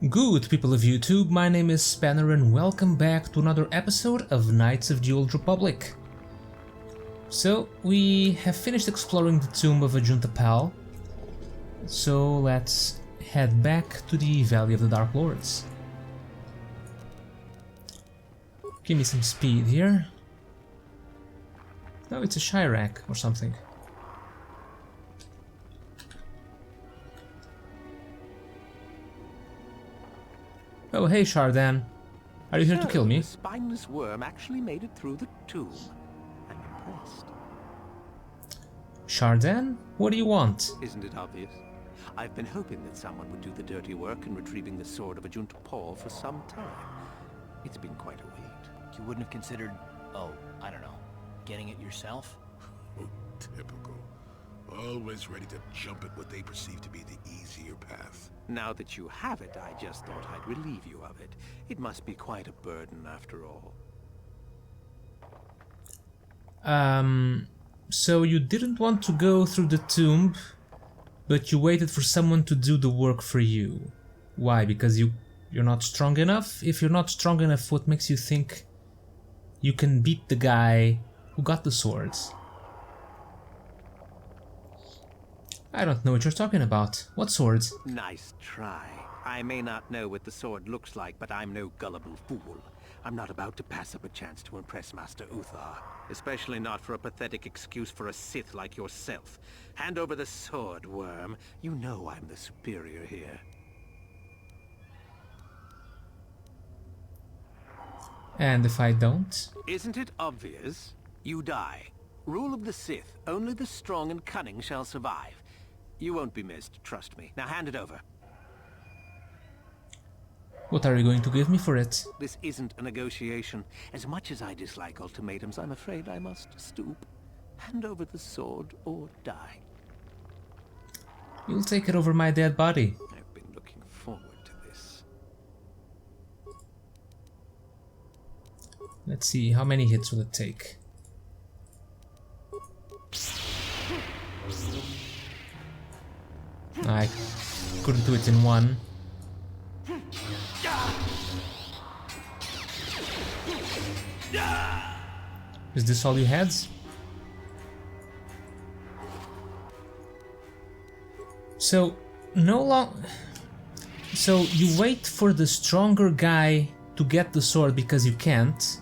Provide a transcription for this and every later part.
Good people of YouTube, my name is Spanner and welcome back to another episode of Knights of the Old Republic. So, we have finished exploring the tomb of Ajunta Pal, so let's head back to the Valley of the Dark Lords. Give me some speed here. Oh, it's a Chirac or something. Oh, hey Shardan. Are you here to kill me? The spineless worm actually made it through the tomb. I'm impressed. Shardan? What do you want? Isn't it obvious? I've been hoping that someone would do the dirty work in retrieving the sword of Ajunta Pal for some time. It's been quite a wait. You wouldn't have considered, oh, I don't know, getting it yourself? Oh, typical. Always ready to jump at what they perceive to be the easier path. Now that you have it, I just thought I'd relieve you of it. It must be quite a burden after all. So you didn't want to go through the tomb, but you waited for someone to do the work for you. Why? Because you're not strong enough? If you're not strong enough, what makes you think you can beat the guy who got the swords? I don't know what you're talking about. What swords? Nice try. I may not know what the sword looks like, but I'm no gullible fool. I'm not about to pass up a chance to impress Master Uthar. Especially not for a pathetic excuse for a Sith like yourself. Hand over the sword, worm. You know I'm the superior here. And if I don't? Isn't it obvious? You die. Rule of the Sith. Only the strong and cunning shall survive. You won't be missed, trust me. Now hand it over. What are you going to give me for it? This isn't a negotiation. As much as I dislike ultimatums, I'm afraid I must stoop. Hand over the sword or die. You'll take it over my dead body. I've been looking forward to this. Let's see, how many hits will it take? I couldn't do it in one. Is this all you had? So, So you wait for the stronger guy to get the sword because you can't,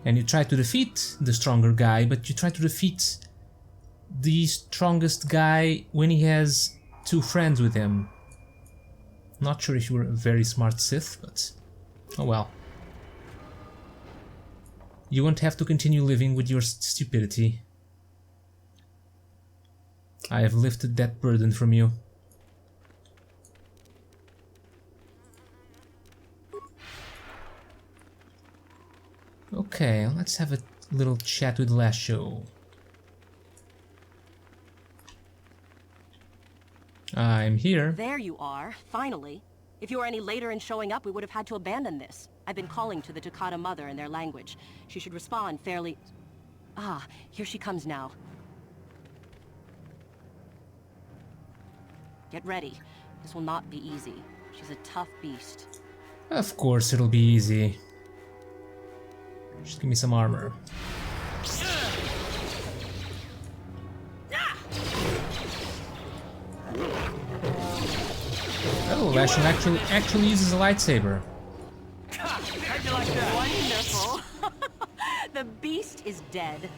and you try to defeat the stronger guy, but you try to defeat the strongest guy when he has two friends with him. Not sure if you were a very smart Sith, but oh well. You won't have to continue living with your stupidity. I have lifted that burden from you. Okay, let's have a little chat with Lasho. I'm here. There you are, finally. If you were any later in showing up, we would have had to abandon this. I've been calling to the Takata mother in their language. She should respond fairly... Ah, here she comes now. Get ready. This will not be easy. She's a tough beast. Of course it'll be easy. Just give me some armor. Oh, Lasho actually uses a lightsaber. Wonderful. The beast is dead.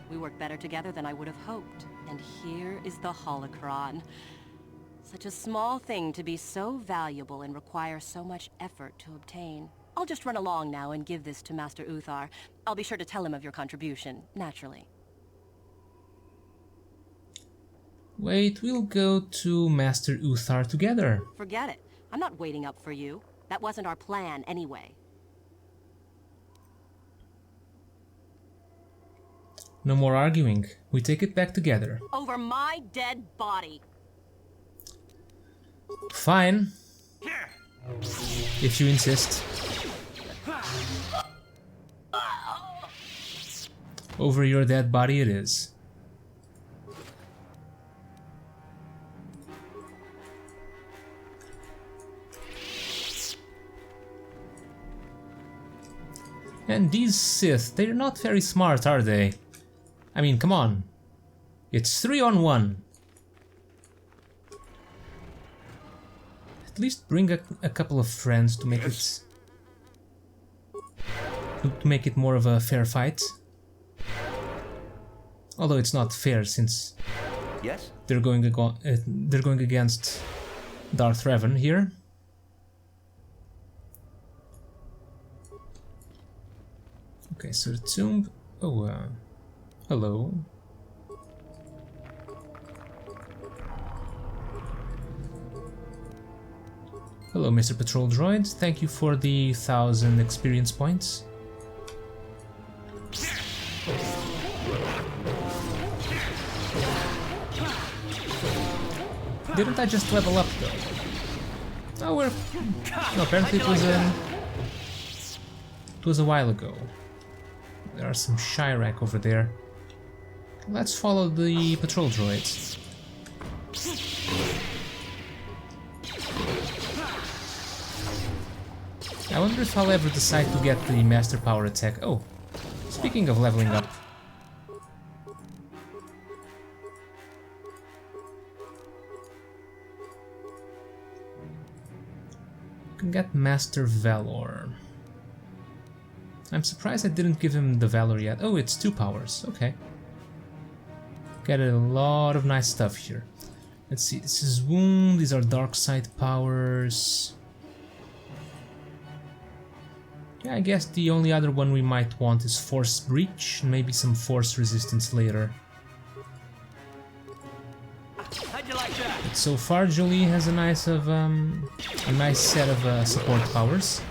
We work better together than I would have hoped. And here is the holocron. Such a small thing to be so valuable and require so much effort to obtain. I'll just run along now and give this to Master Uthar. I'll be sure to tell him of your contribution, naturally. Wait, we'll go to Master Uthar together. Forget it. I'm not waiting up for you. That wasn't our plan anyway. No more arguing. We take it back together. Over my dead body. Fine. If you insist. Over your dead body it is. And these Sith, they're not very smart, are they? I mean, come on. It's 3-on-1. At least bring a couple of friends to make it to make it more of a fair fight. Although it's not fair since Yes? they're going against Darth Revan here. Okay, so the tomb. Oh, hello. Hello, Mr. Patrol Droid. Thank you for the 1,000 experience points. Didn't I just level up though? Oh, we're... No, apparently it was a while ago. There are some Chirac over there. Let's follow the patrol droids. I wonder if I'll ever decide to get the Master Power attack. Oh, speaking of leveling up. Can get Master Valor. I'm surprised I didn't give him the Valor yet. Oh, it's 2 powers. Okay. Get a lot of nice stuff here. Let's see, this is Wound, these are Dark Side powers. Yeah, I guess the only other one we might want is Force Breach, and maybe some Force Resistance later. How'd you like that? But so far, Jolie has a nice set of support powers.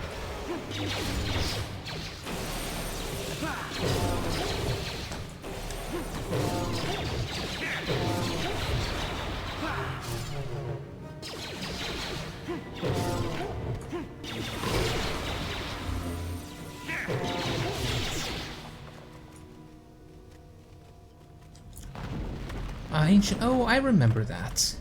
Ancient. Oh, I remember that.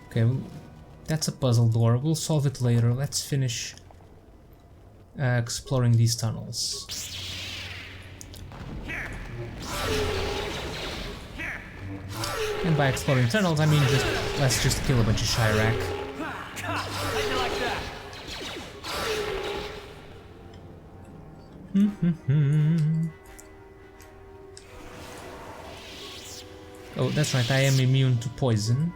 Okay, well, that's a puzzle door. We'll solve it later. Let's finish exploring these tunnels. And by exploring tunnels, I mean let's just kill a bunch of Chirac. How'd you like that? Oh, that's right, I am immune to poison.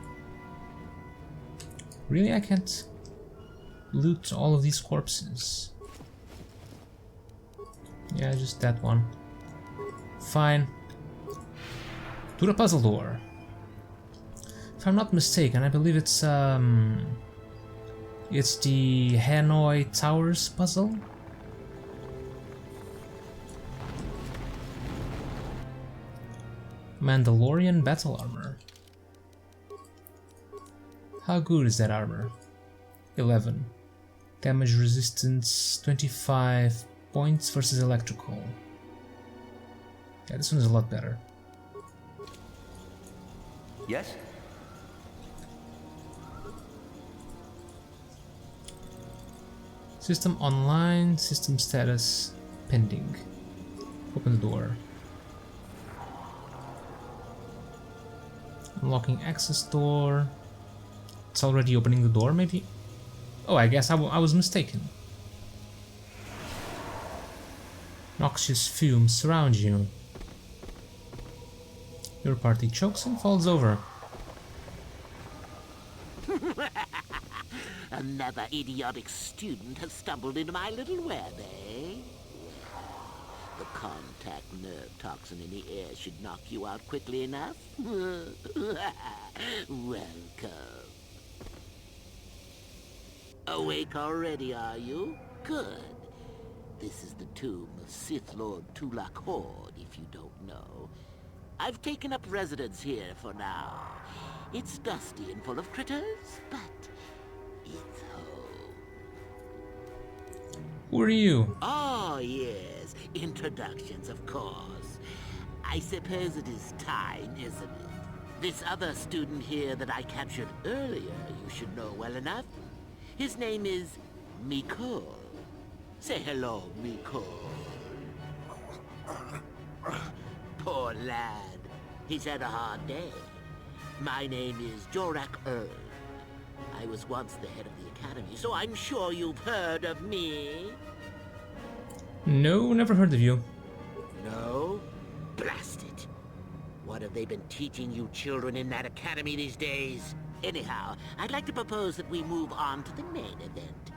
Really, I can't loot all of these corpses? Yeah, just that one. Fine. To the puzzle door. If I'm not mistaken, I believe it's the Hanoi Towers puzzle. Mandalorian battle armor. How good is that armor? 11. Damage resistance 25 points versus electrical. Yeah, this one is a lot better. Yes? System online, system status pending. Open the door. Unlocking access door. It's already opening the door, maybe? Oh, I guess I was mistaken. Noxious fumes surround you. Your party chokes and falls over. Another idiotic student has stumbled into my little web, eh? The contact nerve toxin in the air should knock you out quickly enough. Welcome. Awake already, are you? Good. This is the tomb of Sith Lord Tulak Horde, if you don't know. I've taken up residence here for now. It's dusty and full of critters, but it's home. Who are you? Oh, yes. Introductions, of course. I suppose it is time, isn't it? This other student here that I captured earlier, you should know well enough. His name is Mikul. Say hello, Mikul. Poor lad. He's had a hard day. My name is Jorak Erd. I was once the head of the academy, so I'm sure you've heard of me. No, never heard of you. No? Blast it. What have they been teaching you children in that academy these days? Anyhow, I'd like to propose that we move on to the main event.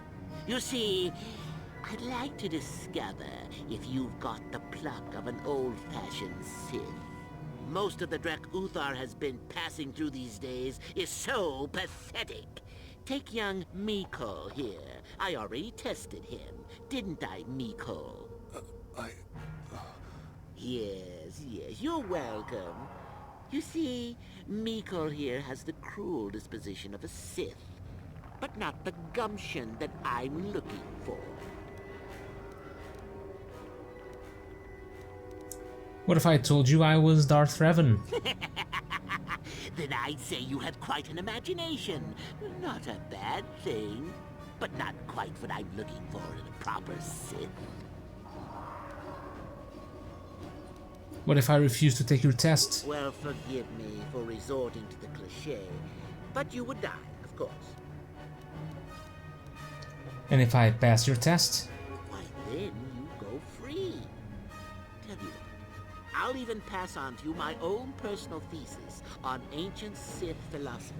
You see, I'd like to discover if you've got the pluck of an old-fashioned Sith. Most of the Drek Uthar has been passing through these days is so pathetic. Take young Mikul here. I already tested him, didn't I, Mikul? Yes, you're welcome. You see, Mikul here has the cruel disposition of a Sith, but not the gumption that I'm looking for. What if I told you I was Darth Revan? Then I'd say you have quite an imagination. Not a bad thing, but not quite what I'm looking for in a proper Sith. What if I refuse to take your test? Well, forgive me for resorting to the cliché, but you would die, of course. And if I pass your test? Why, then you go free. Tell you what, I'll even pass on to you my own personal thesis on ancient Sith philosophies.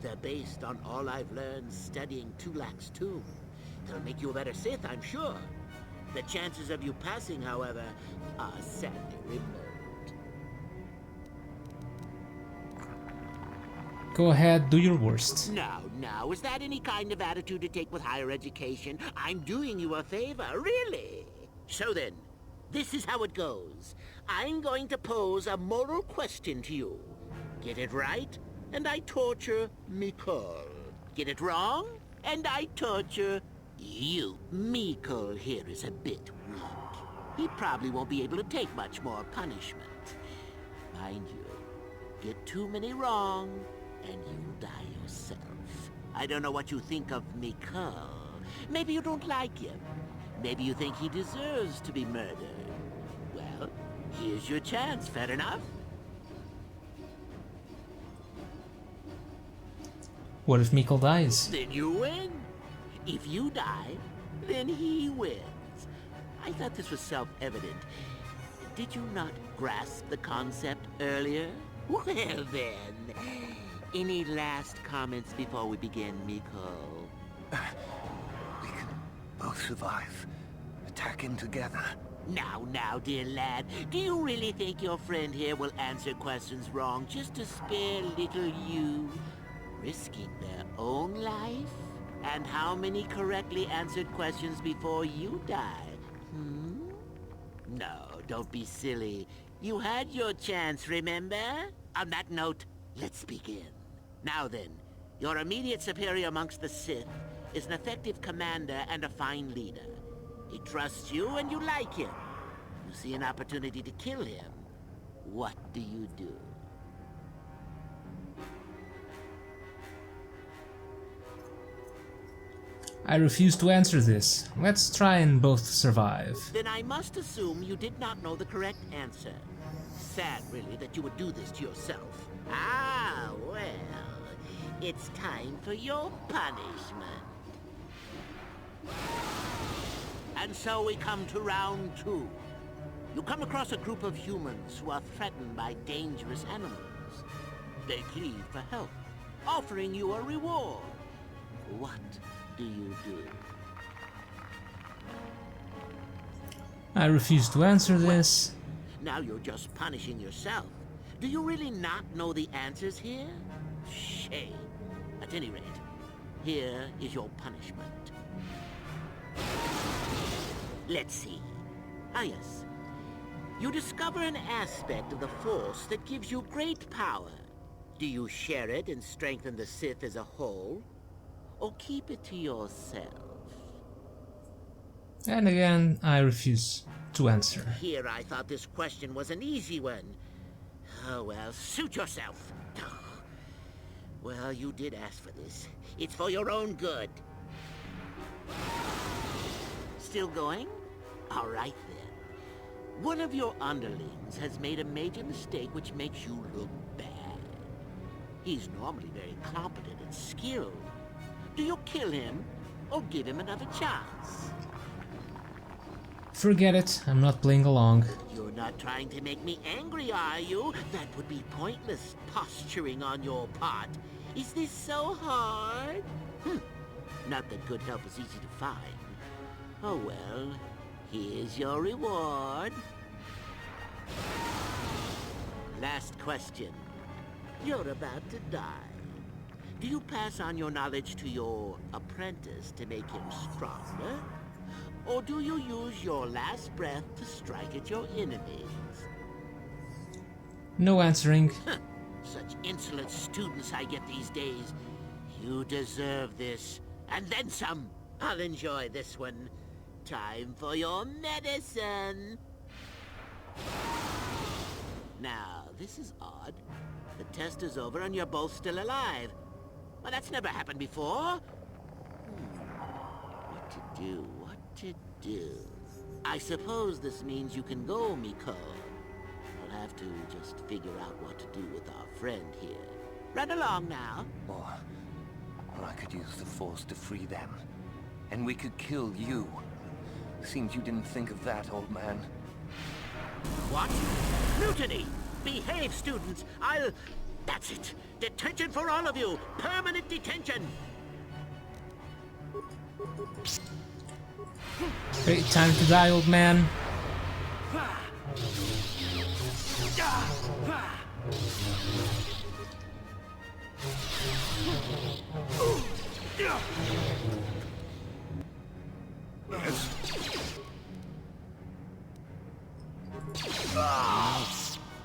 They're based on all I've learned studying Tulak's tomb. They'll make you a better Sith, I'm sure. The chances of you passing, however, are sadly remote. Go ahead, do your worst. Now, is that any kind of attitude to take with higher education? I'm doing you a favor, really. So then, this is how it goes. I'm going to pose a moral question to you. Get it right, and I torture Mikul. Get it wrong, and I torture you. Mikul here is a bit weak. He probably won't be able to take much more punishment. Mind you, get too many wrong, and you'll die yourself. I don't know what you think of Mikul. Maybe you don't like him. Maybe you think he deserves to be murdered. Well, here's your chance, fair enough? What if Mikul dies? Then you win. If you die, then he wins. I thought this was self-evident. Did you not grasp the concept earlier? Well then, any last comments before we begin, Mikul? We can both survive. Attacking together. Now, dear lad, do you really think your friend here will answer questions wrong just to spare little you? Risking their own life? And how many correctly answered questions before you die? No, don't be silly. You had your chance, remember? On that note, let's begin. Now then, your immediate superior amongst the Sith is an effective commander and a fine leader. He trusts you and you like him. You see an opportunity to kill him. What do you do? I refuse to answer this. Let's try and both survive. Then I must assume you did not know the correct answer. Sad, really, that you would do this to yourself. Ah, well, it's time for your punishment. And so we come to round 2. You come across a group of humans who are threatened by dangerous animals. They plead for help, offering you a reward. What do you do? I refuse to answer this. Now you're just punishing yourself. Do you really not know the answers here? Shame. At any rate, here is your punishment. Let's see. Ah, yes. You discover an aspect of the Force that gives you great power. Do you share it and strengthen the Sith as a whole? Or keep it to yourself? And again, I refuse to answer. Here I thought this question was an easy one. Oh well, suit yourself. Well, you did ask for this. It's for your own good. Still going? All right, then. One of your underlings has made a major mistake which makes you look bad. He's normally very competent and skilled. Do you kill him, or give him another chance? Forget it, I'm not playing along. You're not trying to make me angry, are you? That would be pointless posturing on your part. Is this so hard? Not that good help is easy to find. Oh well, here's your reward. Last question. You're about to die. Do you pass on your knowledge to your apprentice to make him stronger? Or do you use your last breath to strike at your enemies? No answering. Such insolent students I get these days. You deserve this, and then some. I'll enjoy this one. Time for your medicine. Now, this is odd. The test is over and you're both still alive. Well, that's never happened before. What to do? What to do? I suppose this means you can go, Miko. We'll have to just figure out what to do with our friend here. Run along now. Or I could use the Force to free them. And we could kill you. Seems you didn't think of that, old man. What? Mutiny! Behave, students! That's it! Detention for all of you! Permanent detention! Great time to die, old man.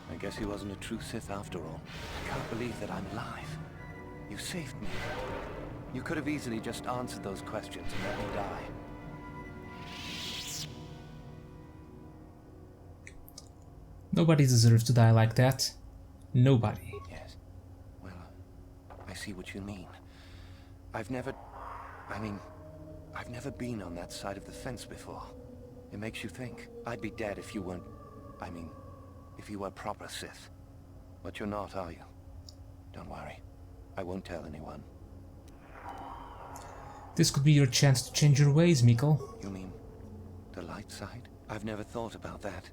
I guess he wasn't a true Sith after all. I can't believe that I'm alive. You saved me. You could have easily just answered those questions and let me die. Nobody deserves to die like that. Nobody. Yes. Well, I see what you mean. I've never been on that side of the fence before. It makes you think. I'd be dead if you weren't... if you were proper Sith. But you're not, are you? Don't worry. I won't tell anyone. This could be your chance to change your ways, Mikkel. You mean the light side? I've never thought about that.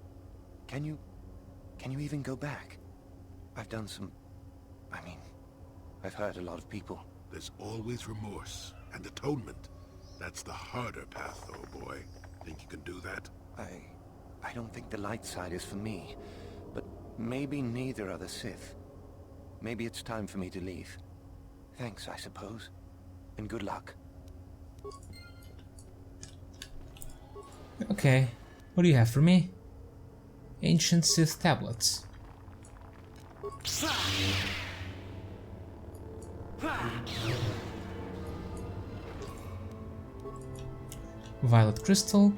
Can you even go back? I've done some... I've hurt a lot of people. There's always remorse and atonement. That's the harder path, though, boy. Think you can do that? I don't think the light side is for me. But maybe neither are the Sith. Maybe it's time for me to leave. Thanks, I suppose. And good luck. Okay, what do you have for me? Ancient Sith tablets. Violet crystal.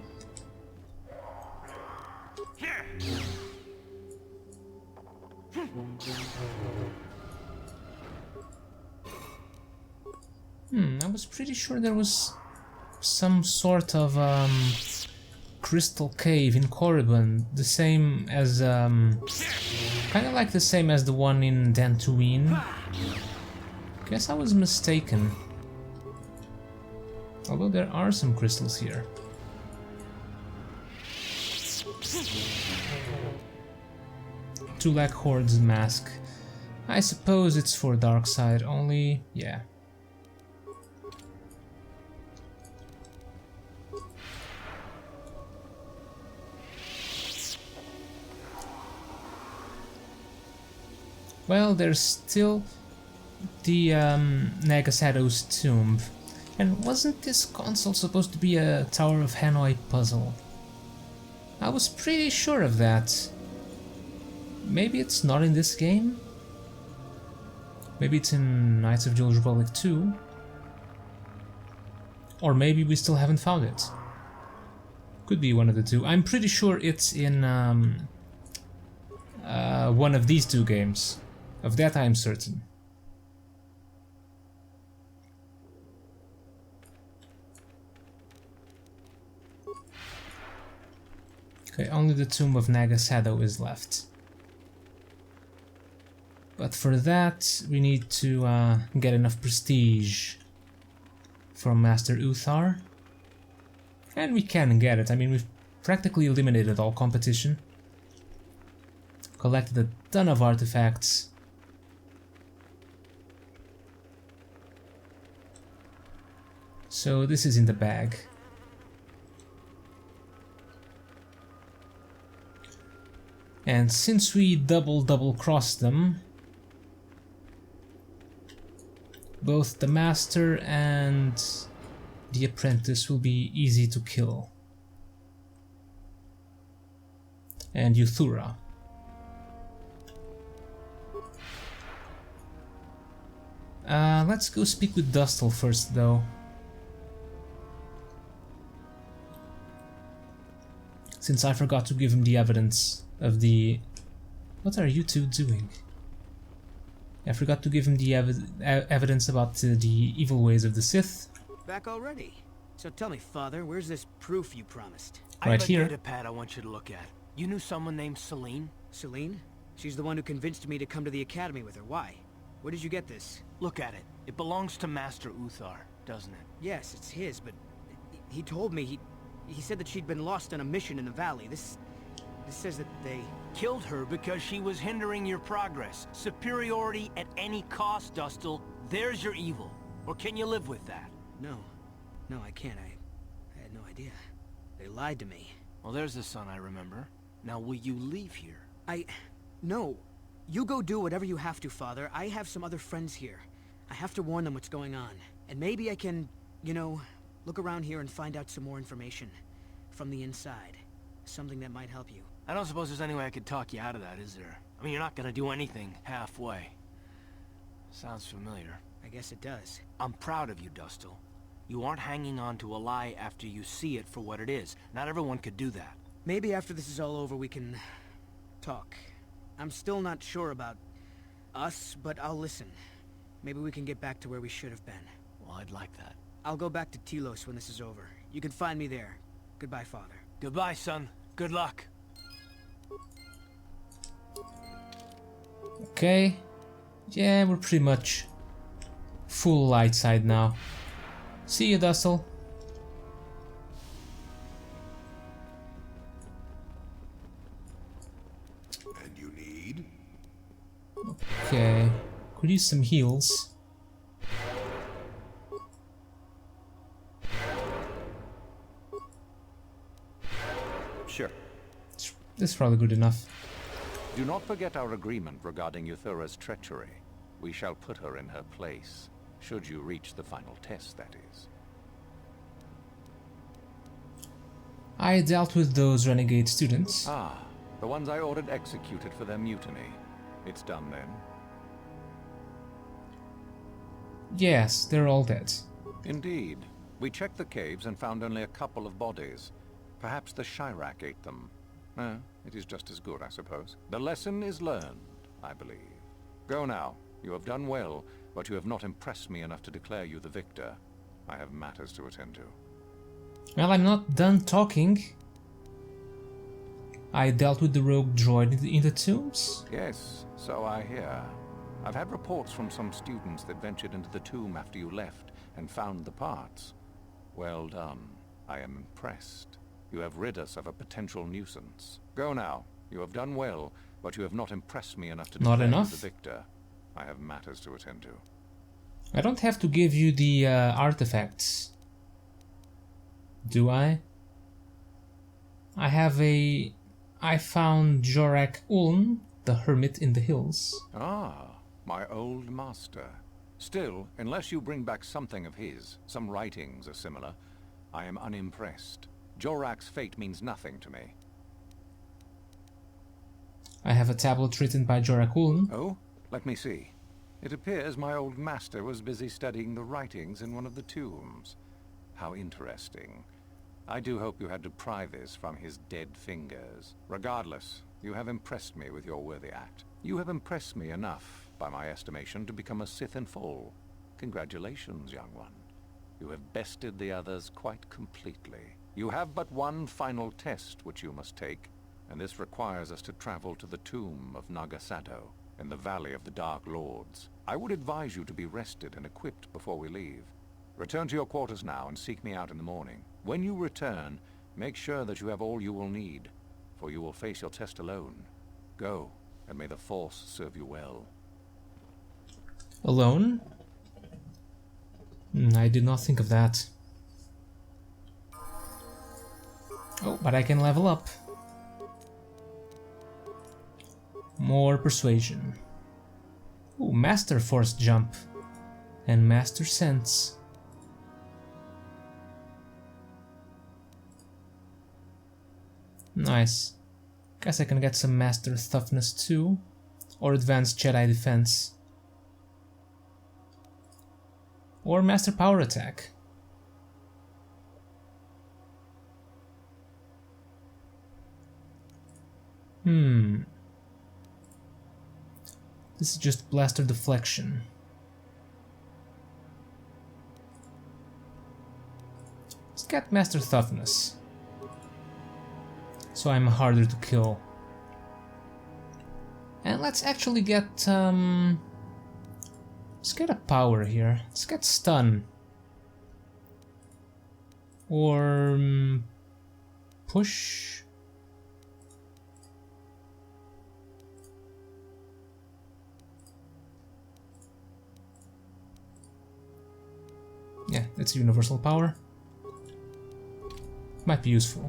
I was pretty sure there was some sort of crystal cave in Korriban, the same as kind of like the same as the one in Dantooine. Guess I was mistaken. Although there are some crystals here. Tulak Horde's mask. I suppose it's for dark side only, yeah. Well, there's still the Nagasado's tomb. And wasn't this console supposed to be a Tower of Hanoi puzzle? I was pretty sure of that. Maybe it's not in this game? Maybe it's in Knights of the Old Republic 2? Or maybe we still haven't found it. Could be one of the two. I'm pretty sure it's in one of these two games. Of that I'm certain. Okay, only the tomb of Nagasado is left. But for that, we need to get enough prestige from Master Uthar. And we can get it. I mean, we've practically eliminated all competition. Collected a ton of artifacts. So this is in the bag. And since we double crossed them, both the master and the apprentice will be easy to kill. And Euthura. Let's go speak with Dustel first, though. Since I forgot to give him the evidence of the... What are you two doing? I forgot to give him the evidence about the evil ways of the Sith. Back already? So tell me, Father, where's this proof you promised? I Right have here. a data pad I want you to look at. You knew someone named Celine? Celine? She's the one who convinced me to come to the academy with her. Why? Where did you get this? Look at it. It belongs to Master Uthar, doesn't it? Yes, it's his, but he told me he said that she'd been lost on a mission in the valley. This says that they... Killed her because she was hindering your progress. Superiority at any cost, Dustel. There's your evil. Or can you live with that? No, I can't. I had no idea. They lied to me. Well, there's the son I remember. Now, will you leave here? No. You go do whatever you have to, Father. I have some other friends here. I have to warn them what's going on. And maybe I can, you know, look around here and find out some more information. From the inside. Something that might help you. I don't suppose there's any way I could talk you out of that, is there? I mean, you're not gonna do anything halfway. Sounds familiar. I guess it does. I'm proud of you, Dustel. You aren't hanging on to a lie after you see it for what it is. Not everyone could do that. Maybe after this is all over we can... talk. I'm still not sure about us, but I'll listen. Maybe we can get back to where we should have been. Well, I'd like that. I'll go back to Telos when this is over. You can find me there. Goodbye, Father. Goodbye, son. Good luck. Okay. Yeah, we're pretty much full light side now. See you, Dustel. And you need? Okay. Could use some heals. Sure. That's probably good enough. Do not forget our agreement regarding Euthura's treachery. We shall put her in her place, should you reach the final test, that is. I dealt with those renegade students. Ah, the ones I ordered executed for their mutiny. It's done then. Yes, they're all dead. Indeed. We checked the caves and found only a couple of bodies. Perhaps the Chirac ate them. It is just as good, I suppose. The lesson is learned, I believe. Go now. You have done well, but you have not impressed me enough to declare you the victor. I have matters to attend to. Well, I'm not done talking. I dealt with the rogue droid in the tombs. Yes, so I hear. I've had reports from some students that ventured into the tomb after you left and found the parts. Well done. I am impressed. You have rid us of a potential nuisance. Go now. You have done well, but you have not impressed me enough to Not declare you enough? the victor. I have matters to attend to. I don't have to give you the artifacts. Do I? I found Jorak Ulm, the hermit in the hills. Ah, my old master. Still, unless you bring back something of his, some writings or similar, I am unimpressed. Jorak's fate means nothing to me. I have a tablet written by Jorak Ulm. Oh, let me see. It appears my old master was busy studying the writings in one of the tombs. How interesting. I do hope you had to pry this from his dead fingers. Regardless, you have impressed me with your worthy act. You have impressed me enough, by my estimation, to become a Sith in full. Congratulations, young one. You have bested the others quite completely. You have but one final test which you must take, and this requires us to travel to the tomb of Nagasado in the Valley of the Dark Lords. I would advise you to be rested and equipped before we leave. Return to your quarters now and seek me out in the morning. When you return, make sure that you have all you will need, for you will face your test alone. Go, and may the Force serve you well. Alone? I did not think of that. Oh, but I can level up. More persuasion. Ooh, Master Force Jump. And Master Sense. Nice. Guess I can get some Master Toughness too. Or Advanced Jedi Defense. Or Master Power Attack. This is just Blaster Deflection. Let's get Master Toughness. So I'm harder to kill. And let's actually get let's get a power here. Let's get Stun. Or Push. Yeah, that's a universal power. Might be useful.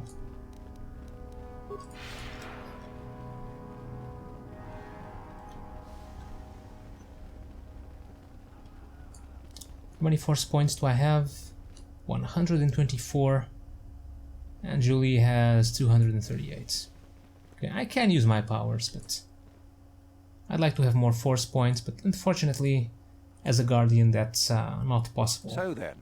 How many force points do I have? 124. And Julie has 238. Okay, I can use my powers, but I'd like to have more force points, but unfortunately, as a guardian, that's not possible. So then,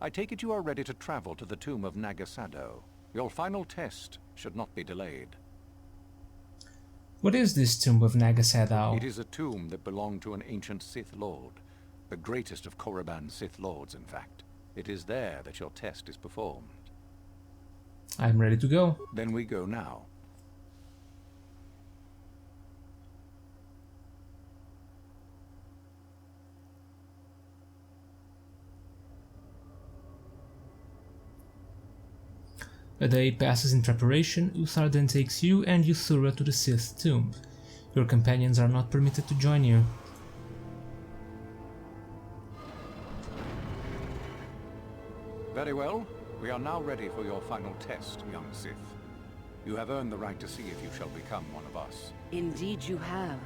I take it you are ready to travel to the tomb of Nagasado. Your final test should not be delayed. What is this tomb of Nagasado? It is a tomb that belonged to an ancient Sith Lord. The greatest of Korriban's Sith Lords, in fact. It is there that your test is performed. I'm ready to go. Then we go now. A day passes in preparation. Uthar then takes you and Euthura to the Sith tomb. Your companions are not permitted to join you. Very well. We are now ready for your final test, young Sith. You have earned the right to see if you shall become one of us. Indeed you have.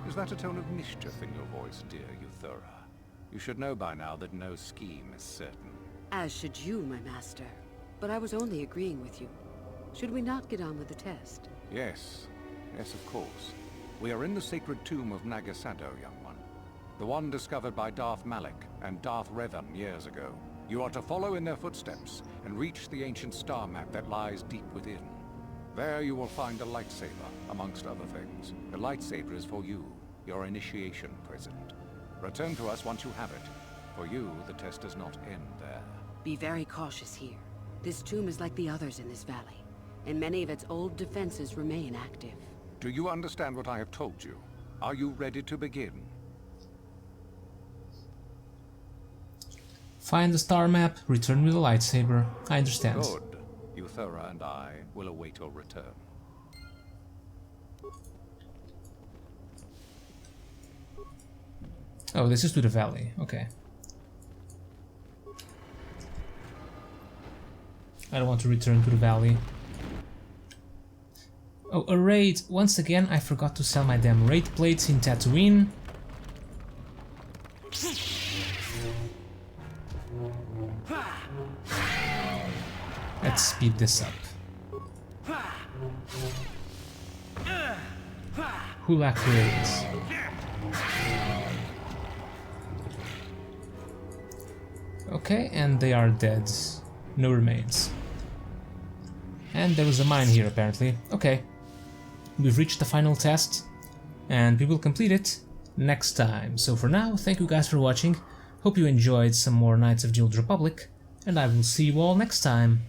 Is that a tone of mischief in your voice, dear Euthura? You should know by now that no scheme is certain. As should you, my master. But I was only agreeing with you. Should we not get on with the test? Yes. Yes, of course. We are in the sacred tomb of Nagasado, young one. The one discovered by Darth Malak and Darth Revan years ago. You are to follow in their footsteps and reach the ancient star map that lies deep within. There you will find a lightsaber, amongst other things. The lightsaber is for you, your initiation present. Return to us once you have it. For you, the test does not end there. Be very cautious here. This tomb is like the others in this valley, and many of its old defenses remain active. Do you understand what I have told you? Are you ready to begin? Find the star map, return with a lightsaber. I understand. Good. Euthura and I will await your return. Oh, this is to the valley. Okay. I don't want to return to the valley. Oh, a raid. Once again, I forgot to sell my damn raid plates in Tatooine. Let's speed this up. Hulak raids. Okay, and they are dead. No remains. And there was a mine here, apparently. Okay. We've reached the final test, and we will complete it next time. So for now, thank you guys for watching. Hope you enjoyed some more Knights of the Old Republic, and I will see you all next time.